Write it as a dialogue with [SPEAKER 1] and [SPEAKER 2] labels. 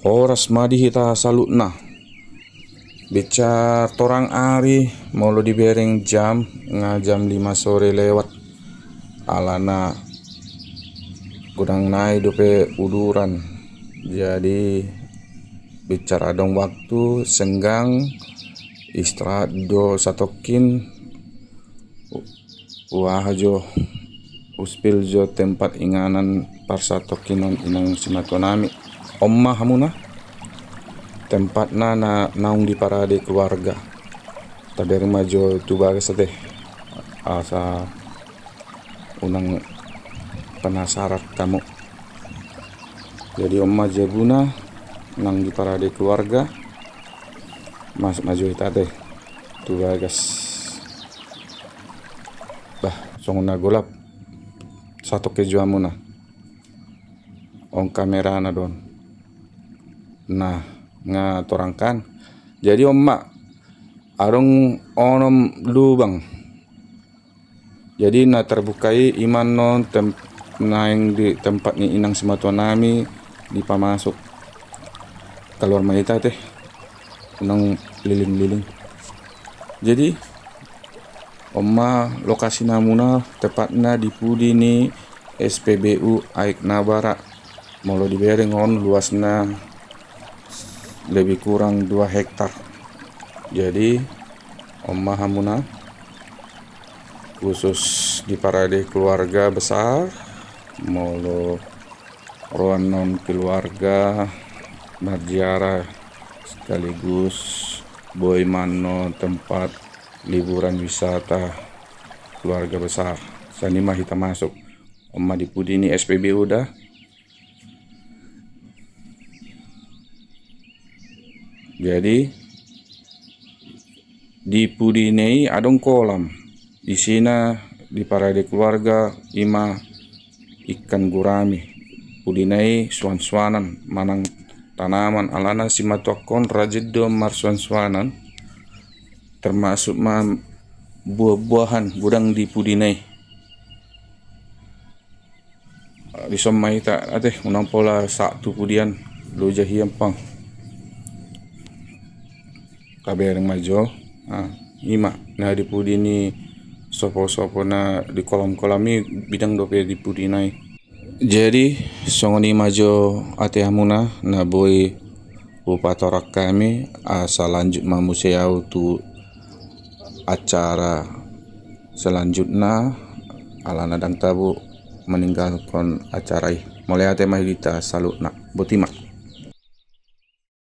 [SPEAKER 1] Oras madi hita salutna. Beca torang ari mau lo dibereng jam jam 5 sore lewat. Alana gudang naik dope uduran. Jadi bicara dong waktu senggang istirahat do satokin wah jo uspil jo tempat inganan parsatokinon inang simatonami omma hamuna tempatna naung di parade keluarga taberi majo tu bagas teh asa unang penasaran kamu. Jadi omma jabuna nang di parade keluarga mas maju ita teh tu bagas bah songna golap satu kejuamuna on kamera na don. Nah ngatorangkan jadi omma arong onom lubang jadi na terbukai iman non naing di tempat ni inang simatonami di pamasuk keluar maita teh unang liling-liling. Jadi omma lokasi namuna tepatnya di pudi ni SPBU Aik Nabara molo dibereng on luasnya lebih kurang 2 hektar. Jadi omma hamuna khusus di parade keluarga besar molo roan non keluarga berziarah sekaligus boy mano tempat liburan wisata keluarga besar sani mah kita masuk omma di pudi ini SPBU dah. Jadi di pudi ini adong kolam di sini di parade keluarga ima ikan gurami pudi ini suan-suanan manang tanaman alana simatokon rajedo marsuan-suanan termasuk buah-buahan gudang di pudi ini di somai tak ateh unang pola satu pudian lo jahiam pang kabereng majo ima nah di pudi ini sopo-sopo na di kolam-kolam ini bidang dope di pudi nai. Jadi songoni majo ate hamuna na boy upatorak kami asal lanjut mamuseau tu acara selanjutnya alana dang tabu meninggalkan acara mulai ate mahidita salutna botimak.